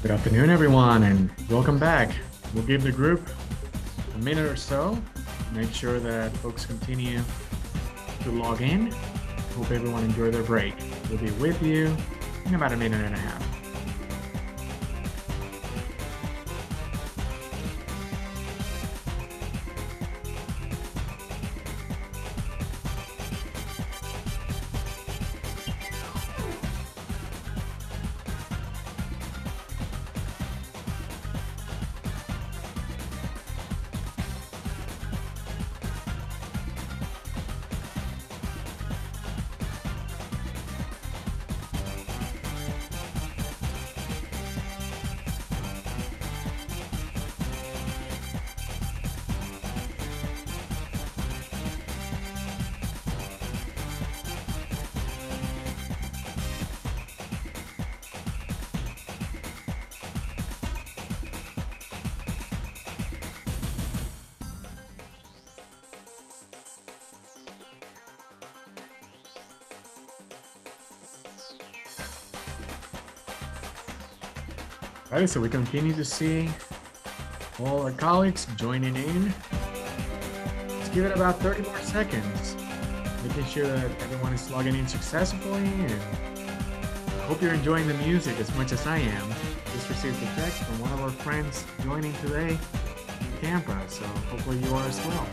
Good afternoon, everyone, and welcome back. We'll give the group a minute or so. Make sure that folks continue to log in. Hope everyone enjoyed their break. We'll be with you in about a minute and a half. All right, so we continue to see all our colleagues joining in. Let's give it about 30 more seconds, making sure that everyone is logging in successfully. And I hope you're enjoying the music as much as I am. Just received a text from one of our friends joining today in Tampa, so hopefully you are as well.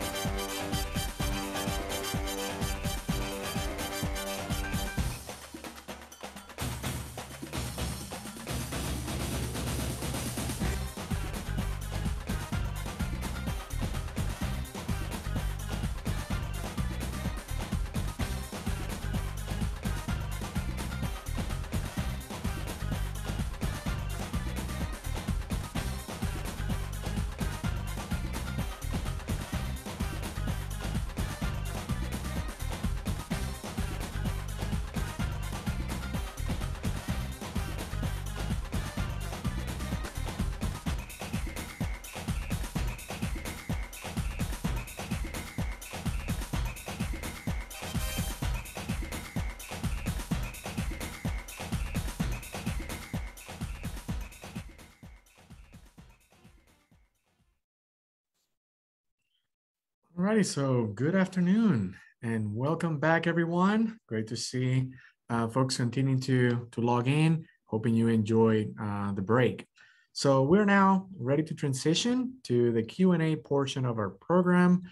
Alrighty, so good afternoon and welcome back, everyone. Great to see folks continuing to log in. Hoping you enjoyed the break. So we're now ready to transition to the Q&A portion of our program.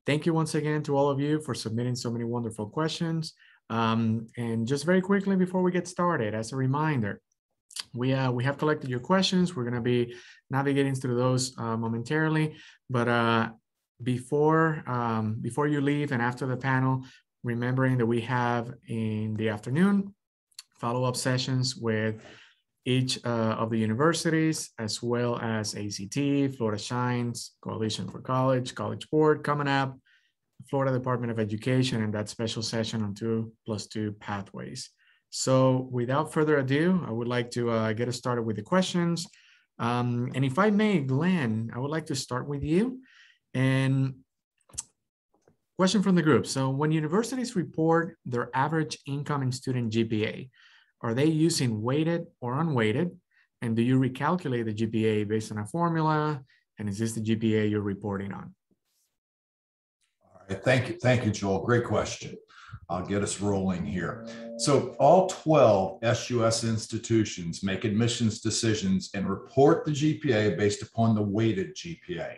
Thank you once again to all of you for submitting so many wonderful questions. And just very quickly before we get started, as a reminder, we have collected your questions. We're going to be navigating through those momentarily, but before you leave and after the panel, remembering that we have in the afternoon follow-up sessions with each of the universities, as well as ACT, Florida Shines, Coalition for College, College Board coming up, Florida Department of Education, and that special session on 2+2 pathways. So without further ado, I would like to get us started with the questions. And if I may, Glenn, I would like to start with you. And question from the group. So when universities report their average incoming student GPA, are they using weighted or unweighted? And do you recalculate the GPA based on a formula? And is this the GPA you're reporting on? All right, thank you, Joel. Great question. I'll get us rolling here. So all 12 SUS institutions make admissions decisions and report the GPA based upon the weighted GPA.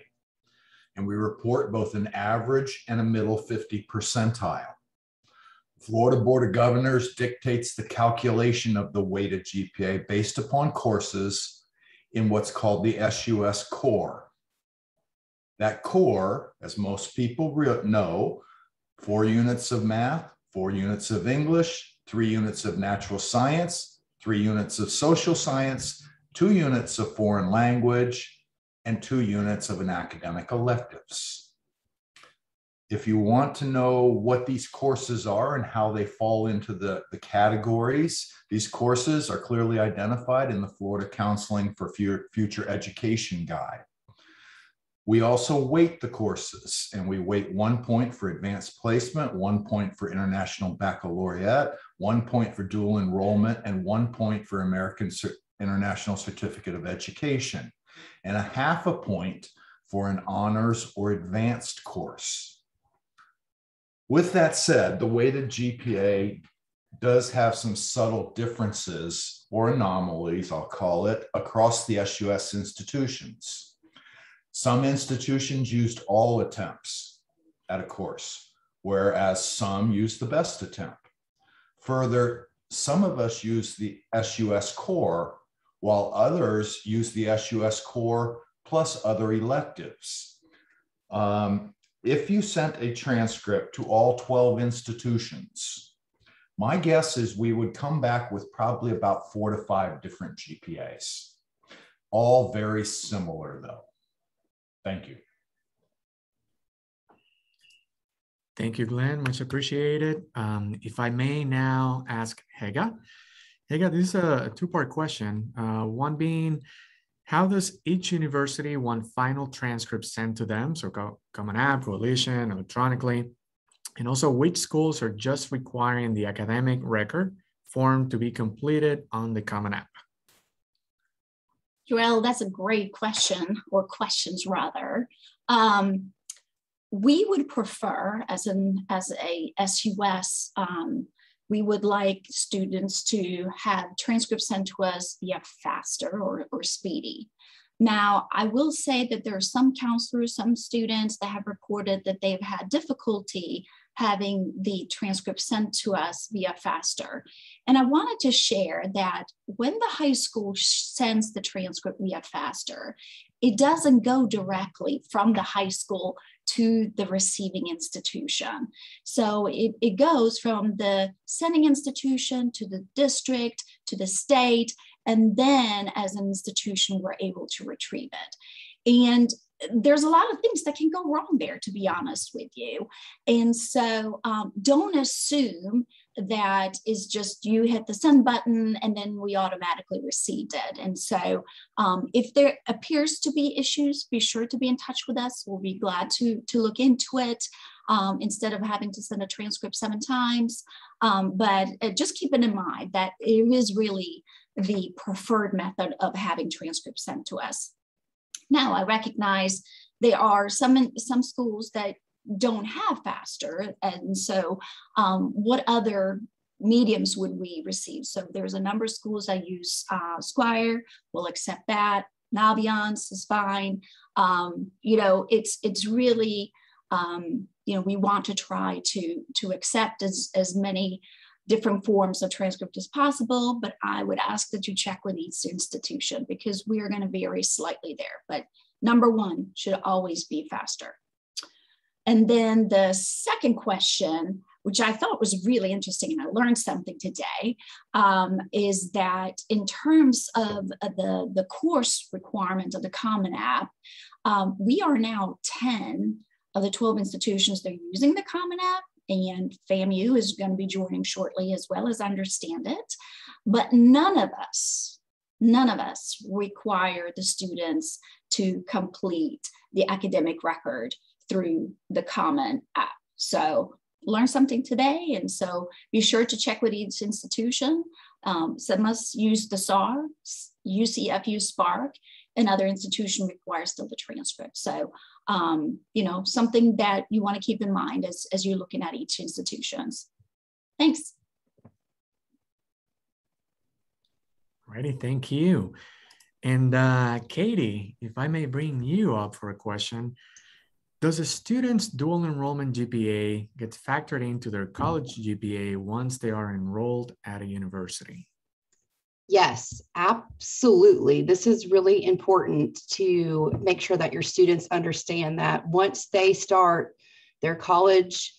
And we report both an average and a middle 50 percentile. Florida Board of Governors dictates the calculation of the weighted GPA based upon courses in what's called the SUS core. That core, as most people know, 4 units of math, 4 units of English, 3 units of natural science, 3 units of social science, 2 units of foreign language, and 2 units of an academic electives. If you want to know what these courses are and how they fall into the categories, these courses are clearly identified in the Florida Counseling for Future Education Guide. We also weight the courses, and we weight 1 point for advanced placement, 1 point for international baccalaureate, 1 point for dual enrollment, and 1 point for American International Certificate of Education, and a half a point for an honors or advanced course. With that said, the weighted GPA does have some subtle differences or anomalies, I'll call it, across the SUS institutions. Some institutions used all attempts at a course, whereas some used the best attempt. Further, some of us use the SUS core, while others use the SUS core plus other electives. If you sent a transcript to all 12 institutions, my guess is we would come back with probably about 4 to 5 different GPAs, all very similar though. Thank you. Thank you, Glenn. Much appreciated. If I may now ask Hega. Hega, this is a two-part question. One being, how does each university want final transcripts sent to them? So Common App, Coalition, electronically. And also, which schools are just requiring the academic record form to be completed on the Common App? Joel, that's a great question, or questions rather. We would prefer, as a SUS, we would like students to have transcripts sent to us via FASTR or Speedy. Now, I will say that there are some counselors, some students that have reported that they've had difficulty having the transcript sent to us via FASTR. And I wanted to share that when the high school sends the transcript via FASTR, it doesn't go directly from the high school to the receiving institution. So it goes from the sending institution to the district, to the state, and then as an institution, we're able to retrieve it. And there's a lot of things that can go wrong there, to be honest with you. And so don't assume that is just you hit the send button and then we automatically received it. And so if there appears to be issues, be sure to be in touch with us. We'll be glad to look into it instead of having to send a transcript 7 times. But just keep it in mind that it is really the preferred method of having transcripts sent to us. Now, I recognize there are some schools that don't have FASTR, and so what other mediums would we receive? So there's a number of schools that use Squire, we'll accept that. Naviance is fine. You know, it's really, you know, we want to try to accept as many different forms of transcript as possible, but I would ask that you check with each institution because we are going to vary slightly there. But number one should always be FASTR. And then the second question, which I thought was really interesting, and I learned something today, is that in terms of the course requirement of the Common App, we are now 10 of the 12 institutions that are using the Common App, and FAMU is going to be joining shortly as well, as Understand It. But none of us require the students to complete the academic record through the Common App. So learn something today, and so be sure to check with each institution. Some must use the SAR, UCFU Spark, and other institution require still the transcript. So, you know, something that you want to keep in mind as you're looking at each institutions. Thanks. Alrighty, thank you. And Katie, if I may bring you up for a question, does a student's dual enrollment GPA get factored into their college GPA once they are enrolled at a university? Yes, absolutely. This is really important to make sure that your students understand that once they start their college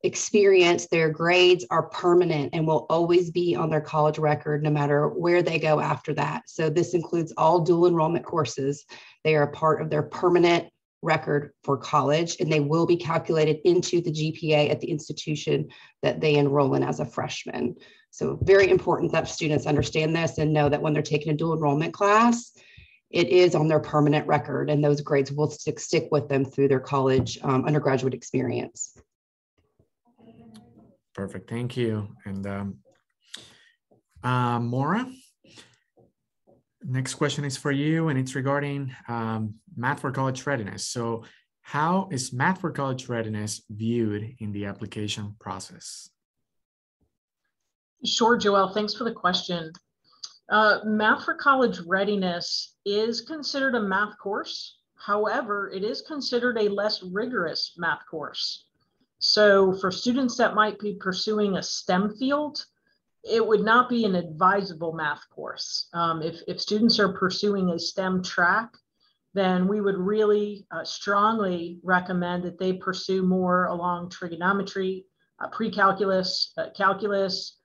experience, their grades are permanent and will always be on their college record no matter where they go after that. So this includes all dual enrollment courses. They are a part of their permanent record for college, and they will be calculated into the GPA at the institution that they enroll in as a freshman. So very important that students understand this and know that when they're taking a dual enrollment class, it is on their permanent record, and those grades will stick with them through their college undergraduate experience. Perfect, thank you. And Maura, Next question is for you, and it's regarding Math for College Readiness. So how is Math for College Readiness viewed in the application process? Sure, Joelle, thanks for the question. Math for College Readiness is considered a math course. However, it is considered a less rigorous math course. So for students that might be pursuing a STEM field, it would not be an advisable math course. If students are pursuing a STEM track, then we would really strongly recommend that they pursue more along trigonometry, pre-calculus, calculus,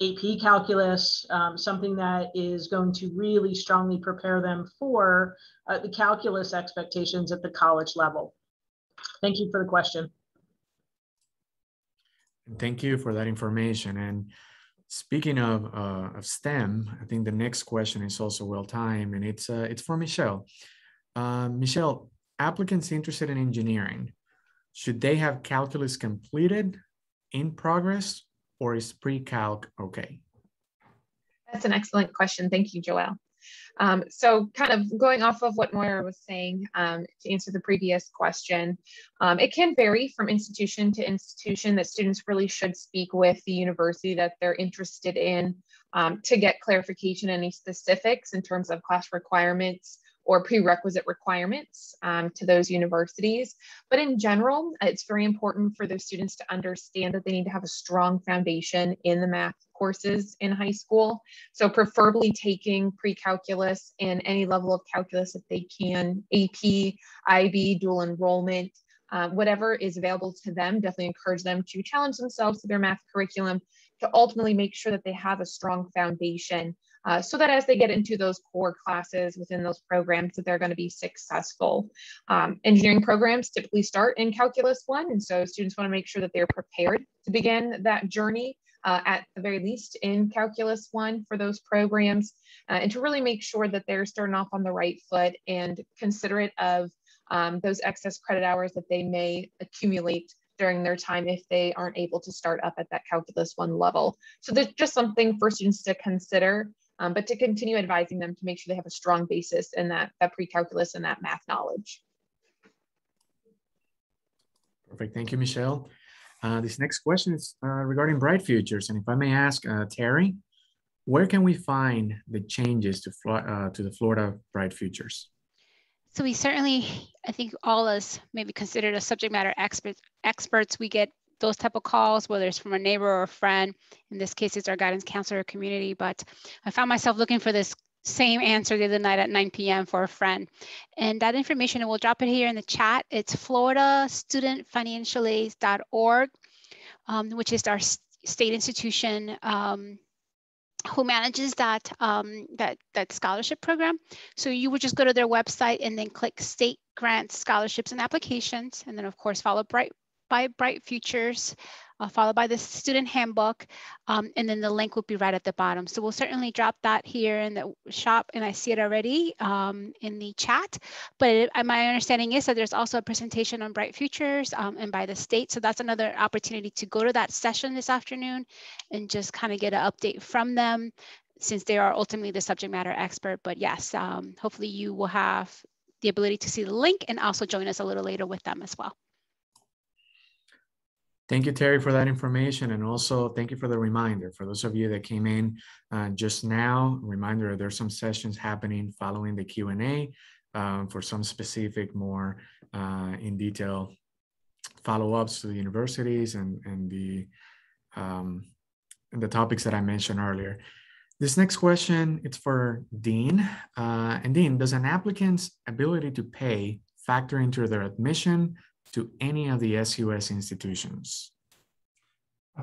AP calculus, something that is going to really strongly prepare them for the calculus expectations at the college level. Thank you for the question. Thank you for that information. And speaking of STEM, I think the next question is also well timed, and it's for Michelle. Michelle, applicants interested in engineering, should they have calculus completed, in progress, or is pre-calc okay? That's an excellent question. Thank you, Joelle. So kind of going off of what Moira was saying to answer the previous question, it can vary from institution to institution that students really should speak with the university that they're interested in to get clarification on any specifics in terms of class requirements or prerequisite requirements to those universities. But in general, it's very important for those students to understand that they need to have a strong foundation in the math courses in high school. So preferably taking pre-calculus and any level of calculus if they can, AP, IB, dual enrollment, whatever is available to them. Definitely encourage them to challenge themselves to their math curriculum to ultimately make sure that they have a strong foundation so that as they get into those core classes within those programs that they're going to be successful. Engineering programs typically start in Calculus 1, and so students want to make sure that they're prepared to begin that journey at the very least in Calculus 1 for those programs, and to really make sure that they're starting off on the right foot and considerate of those excess credit hours that they may accumulate during their time if they aren't able to start up at that Calculus 1 level. So there's just something for students to consider, but to continue advising them to make sure they have a strong basis in that pre-calculus and that math knowledge. Perfect, thank you, Michelle. This next question is regarding Bright Futures. And if I may ask, Terry, where can we find the changes to the Florida Bright Futures? So we certainly, I think all us maybe considered as subject matter experts, we get those type of calls, whether it's from a neighbor or a friend. In this case, it's our guidance counselor community, but I found myself looking for this same answer the other night at 9 p.m. for a friend. And that information, and we'll drop it here in the chat. It's floridastudentfinancialaid.org, which is our state institution who manages that scholarship program. So you would just go to their website and then click state grants, scholarships, and applications. And then of course, followed by Bright Futures, followed by the student handbook. And then the link will be right at the bottom. So we'll certainly drop that here in the shop, and I see it already in the chat. But my understanding is that there's also a presentation on Bright Futures and by the state. So that's another opportunity to go to that session this afternoon and just kind of get an update from them, since they are ultimately the subject matter expert. But yes, hopefully you will have the ability to see the link and also join us a little later with them as well. Thank you, Terry, for that information. And also thank you for the reminder. For those of you that came in just now, reminder, there's some sessions happening following the Q&A for some specific, more in detail follow-ups to the universities and the topics that I mentioned earlier. This next question, it's for Dean. And Dean, does an applicant's ability to pay factor into their admission to any of the SUS institutions?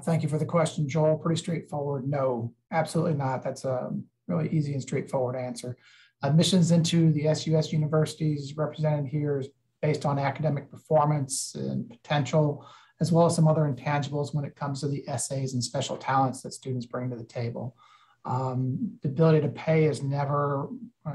Thank you for the question, Joel. Pretty straightforward. No, absolutely not. That's a really easy and straightforward answer. Admissions into the SUS universities represented here is based on academic performance and potential, as well as some other intangibles when it comes to the essays and special talents that students bring to the table. The ability to pay is never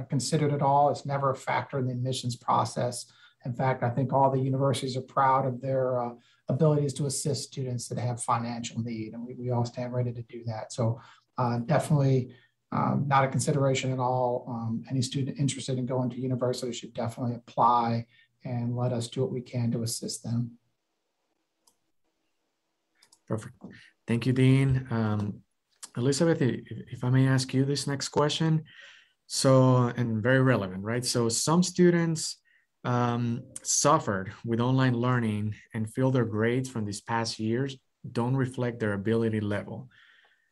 considered at all. It's never a factor in the admissions process. In fact, I think all the universities are proud of their abilities to assist students that have financial need, and we all stand ready to do that. So definitely not a consideration at all. Any student interested in going to university should definitely apply and let us do what we can to assist them. Perfect. Thank you, Dean. Elizabeth, if I may ask you this next question. So, and very relevant, right? So some students suffered with online learning and feel their grades from these past years don't reflect their ability level.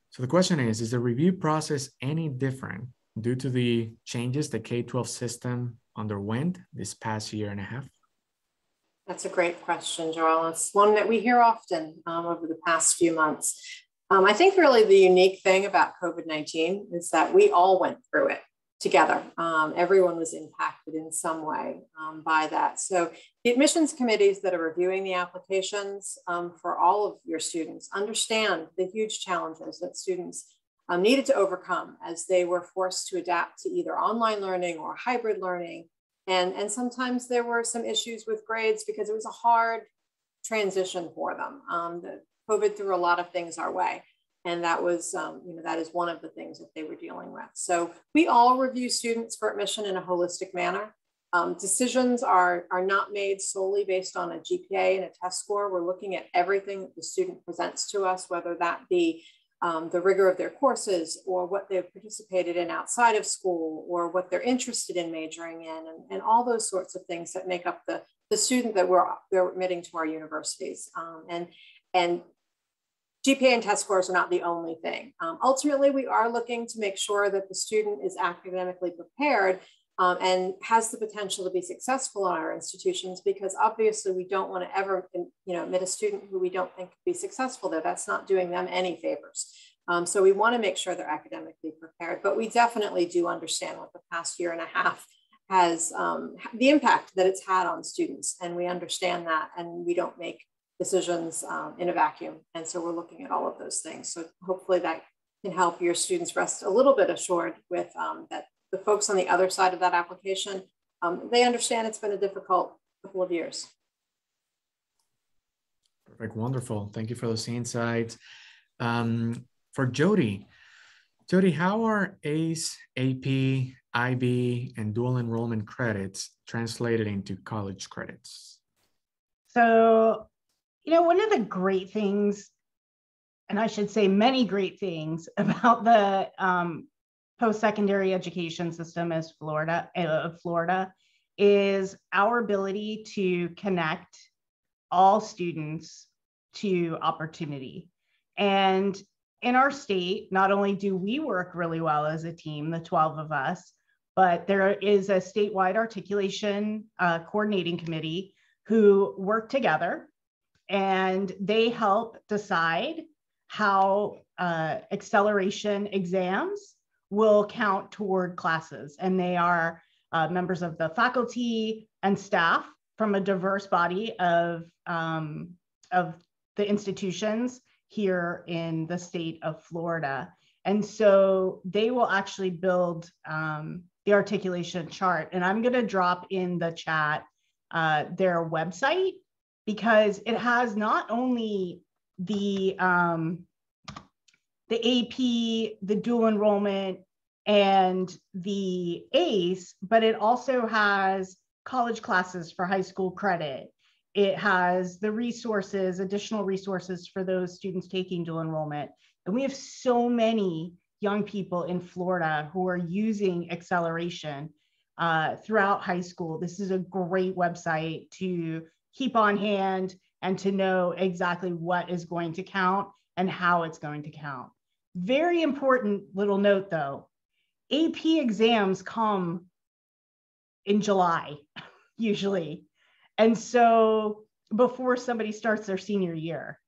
So the question is the review process any different due to the changes the K-12 system underwent this past year and a half? That's a great question, Joel. It's one that we hear often over the past few months. I think really the unique thing about COVID-19 is that we all went through it together. Everyone was impacted in some way by that. So the admissions committees that are reviewing the applications for all of your students understand the huge challenges that students needed to overcome as they were forced to adapt to either online learning or hybrid learning. And sometimes there were some issues with grades because it was a hard transition for them. COVID threw a lot of things our way. And that was, that is one of the things that they were dealing with. So we all review students for admission in a holistic manner. Decisions are not made solely based on a GPA and a test score. We're looking at everything that the student presents to us, whether that be the rigor of their courses or what they've participated in outside of school or what they're interested in majoring in and all those sorts of things that make up the student that we're admitting to our universities. And GPA and test scores are not the only thing. Ultimately, we are looking to make sure that the student is academically prepared and has the potential to be successful in our institutions, because obviously we don't want to ever admit a student who we don't think could be successful there. That's not doing them any favors. So we want to make sure they're academically prepared, but we definitely do understand what the past year and a half has, the impact that it's had on students. And we understand that, and we don't make decisions in a vacuum. And so we're looking at all of those things. So hopefully that can help your students rest a little bit assured with that the folks on the other side of that application, they understand it's been a difficult couple of years. Perfect, wonderful. Thank you for those insights. For Jody, how are ACE, AP, IB, and dual enrollment credits translated into college credits? So, one of the great things, and I should say many great things about the post-secondary education system of Florida is our ability to connect all students to opportunity. And in our state, not only do we work really well as a team, the 12 of us, but there is a statewide articulation coordinating committee who work together, and they help decide how acceleration exams will count toward classes. And they are members of the faculty and staff from a diverse body of the institutions here in the state of Florida. And so they will actually build the articulation chart. And I'm going to drop in the chat their website, because it has not only the AP, the dual enrollment, and the ACE, but it also has college classes for high school credit. It has the resources, additional resources for those students taking dual enrollment. And we have so many young people in Florida who are using acceleration throughout high school. This is a great website to keep on hand and to know exactly what is going to count and how it's going to count. Very important little note though, AP exams come in July, usually. And so before somebody starts their senior year,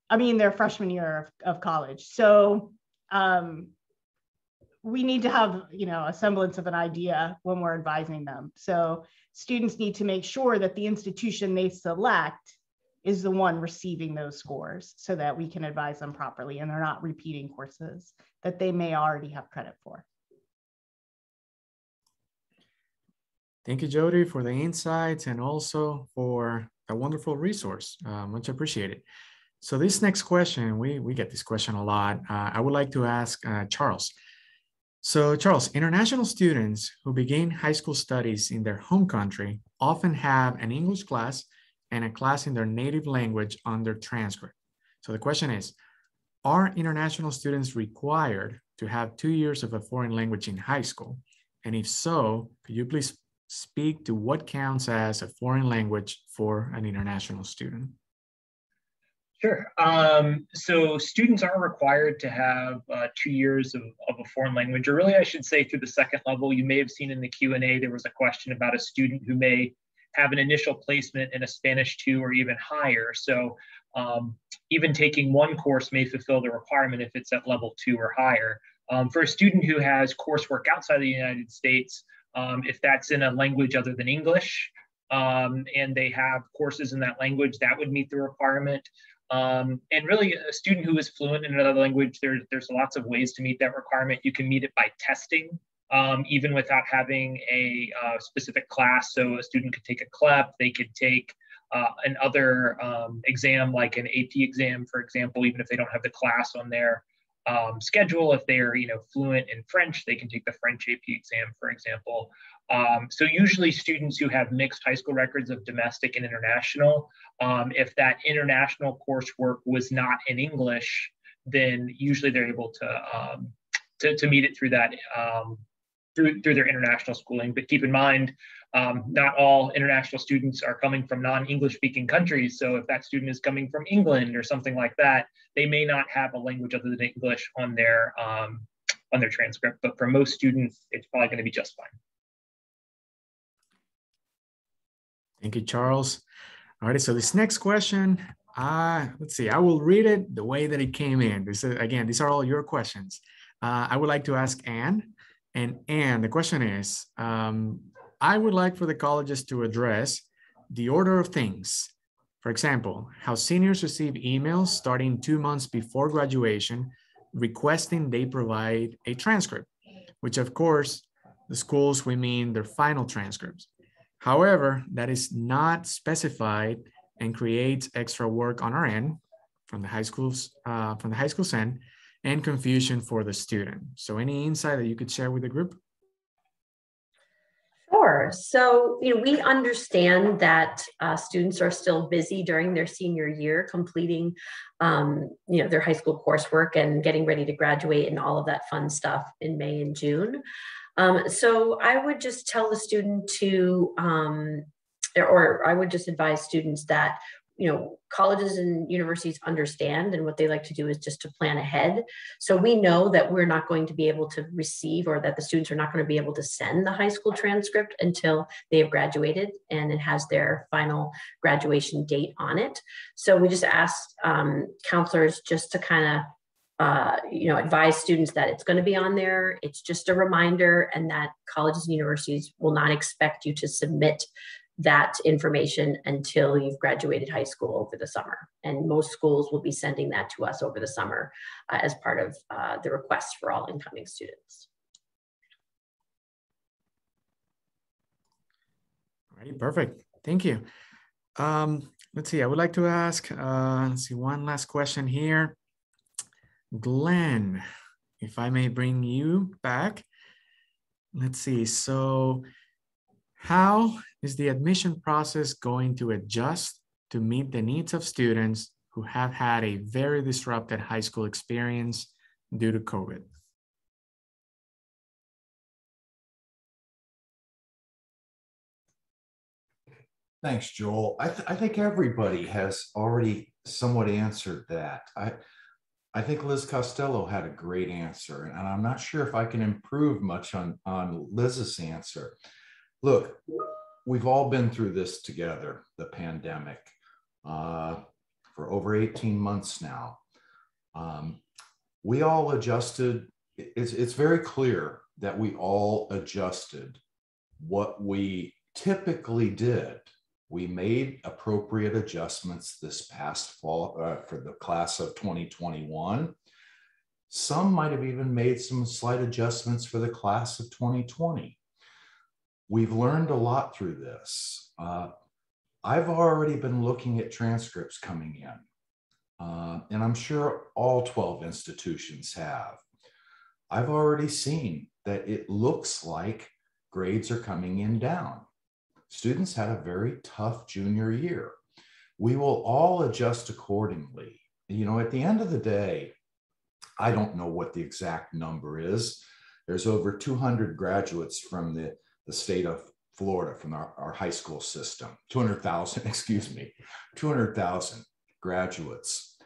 their freshman year of college. So we need to have, a semblance of an idea when we're advising them. So students need to make sure that the institution they select is the one receiving those scores so that we can advise them properly and they're not repeating courses that they may already have credit for. Thank you, Jody, for the insights and also for a wonderful resource. Much appreciated. So this next question, we get this question a lot. I would like to ask Charles. So Charles, international students who begin high school studies in their home country often have an English class and a class in their native language on their transcript. So the question is, are international students required to have 2 years of a foreign language in high school? And if so, could you please speak to what counts as a foreign language for an international student? Sure. So students are required to have 2 years of a foreign language, or really I should say through the second level. You may have seen in the Q&A, there was a question about a student who may have an initial placement in a Spanish 2 or even higher. So even taking one course may fulfill the requirement if it's at level 2 or higher. For a student who has coursework outside the United States, if that's in a language other than English, and they have courses in that language, that would meet the requirement. And really, a student who is fluent in another language, there's lots of ways to meet that requirement. You can meet it by testing, even without having a specific class. So a student could take a CLEP, they could take another exam like an AP exam, for example, even if they don't have the class on their schedule. If they're fluent in French, they can take the French AP exam, for example. So usually students who have mixed high school records of domestic and international, if that international coursework was not in English, then usually they're able to meet it through that through their international schooling. But keep in mind, not all international students are coming from non-English speaking countries. So if that student is coming from England or something like that, they may not have a language other than English on their transcript. But for most students, it's probably going to be just fine. Thank you, Charles. All right, so this next question, let's see, I will read it the way that it came in. Again, these are all your questions. I would like to ask Anne. And Anne, the question is, I would like for the colleges to address the order of things. For example, how seniors receive emails starting 2 months before graduation requesting they provide a transcript, which of course, the schools, we mean their final transcripts. However, that is not specified and creates extra work on our end from the high school's end and confusion for the student. So any insight that you could share with the group? Sure. So, we understand that students are still busy during their senior year, completing, their high school coursework and getting ready to graduate and all of that fun stuff in May and June. So I would just tell the student to, or I would just advise students that, colleges and universities understand, and what they like to do is just to plan ahead. So we know that we're not going to be able to receive, or that the students are not going to be able to send the high school transcript until they have graduated and it has their final graduation date on it. So we just asked counselors just to kind of advise students that it's going to be on there. It's just a reminder, and that colleges and universities will not expect you to submit that information until you've graduated high school over the summer. And most schools will be sending that to us over the summer as part of the request for all incoming students. All right, perfect. Thank you. Let's see, I would like to ask, one last question here. Glenn, if I may bring you back. Let's see, so how is the admission process going to adjust to meet the needs of students who have had a very disrupted high school experience due to COVID? Thanks, Joel. I think everybody has already somewhat answered that. I think Liz Costello had a great answer, and I'm not sure if I can improve much on Liz's answer. Look, we've all been through this together, the pandemic, for over 18 months now. We all adjusted. It's very clear that we all adjusted what we typically did. We made appropriate adjustments this past fall for the class of 2021. Some might have even made some slight adjustments for the class of 2020. We've learned a lot through this. I've already been looking at transcripts coming in, and I'm sure all 12 institutions have. I've already seen that it looks like grades are coming in down. Students had a very tough junior year. We will all adjust accordingly. You know, at the end of the day, I don't know what the exact number is. There's over 200 graduates from the state of Florida, from our high school system, 200,000, excuse me, 200,000 graduates.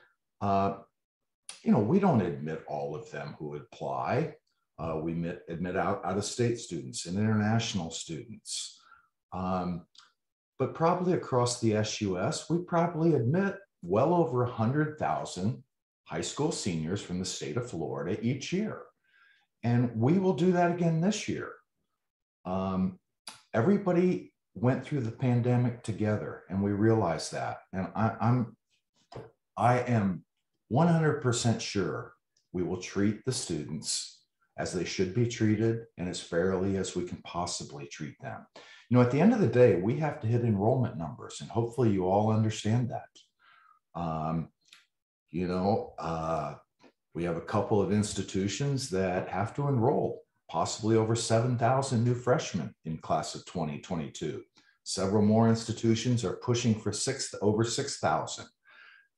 You know, we don't admit all of them who apply. We admit out-of-state students and international students. But probably across the SUS, we probably admit well over 100,000 high school seniors from the state of Florida each year. And we will do that again this year. Everybody went through the pandemic together, and we realized that. And I am 100% sure we will treat the students as they should be treated and as fairly as we can possibly treat them. You know, at the end of the day, we have to hit enrollment numbers, and hopefully you all understand that. You know, we have a couple of institutions that have to enroll possibly over 7,000 new freshmen in class of 2022. Several more institutions are pushing for over 6,000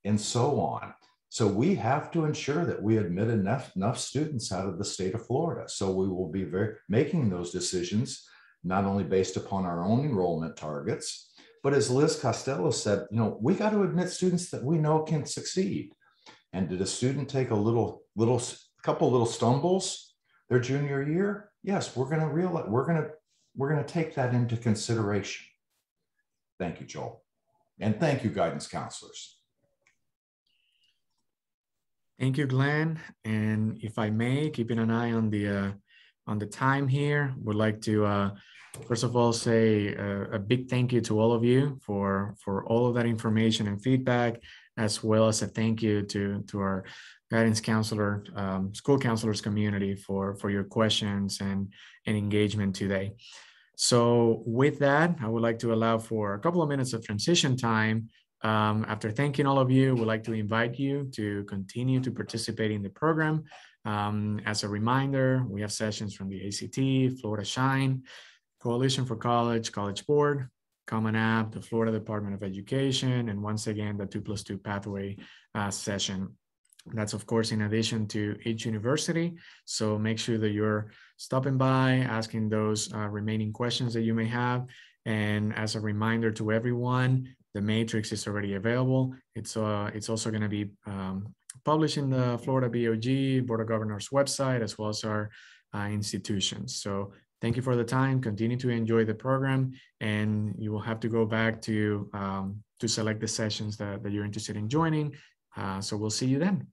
and so on. So we have to ensure that we admit enough students out of the state of Florida. So we will be making those decisions, not only based upon our own enrollment targets, but as Liz Costello said, you know, we got to admit students that we know can succeed. And did a student take a couple little stumbles their junior year? Yes, we're going to take that into consideration. Thank you, Joel. And thank you, guidance counselors. Thank you, Glenn. And if I may, keeping an eye on the time here, would like to first of all say a big thank you to all of you for all of that information and feedback, as well as a thank you to our guidance counselor, school counselors community for your questions and engagement today. So with that, I would like to allow for a couple of minutes of transition time. After thanking all of you, we'd like to invite you to continue to participate in the program. As a reminder, we have sessions from the ACT, Florida Shine, Coalition for College, College Board, Common App, the Florida Department of Education, and once again, the 2+2 pathway session. That's of course in addition to each university. So make sure that you're stopping by, asking those remaining questions that you may have. And as a reminder to everyone, the matrix is already available. It's also going to be published in the Florida BOG, Board of Governors website, as well as our institutions. So thank you for the time. Continue to enjoy the program, and you will have to go back to select the sessions that you're interested in joining. So we'll see you then.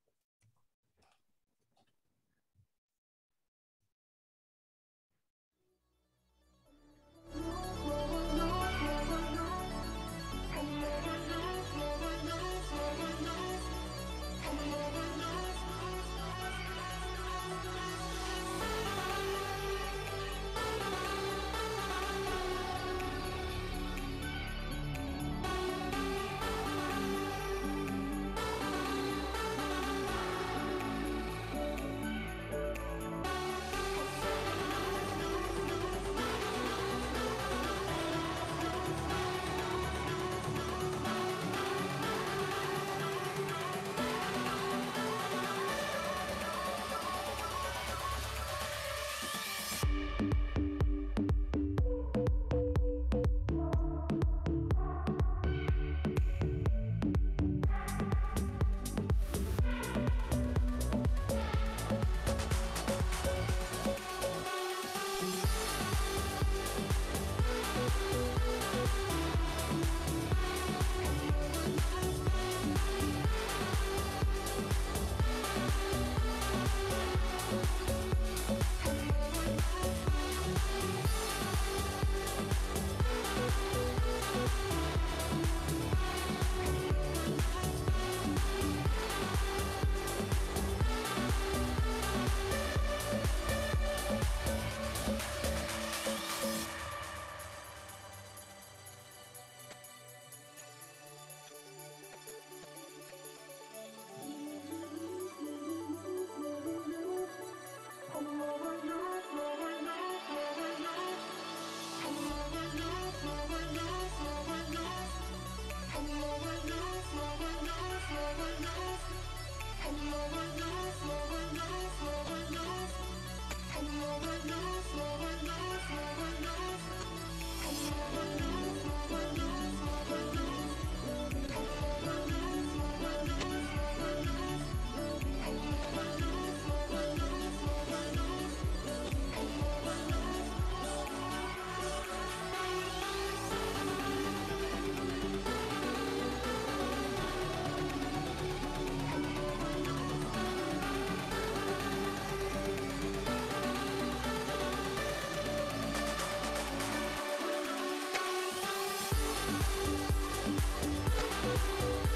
you.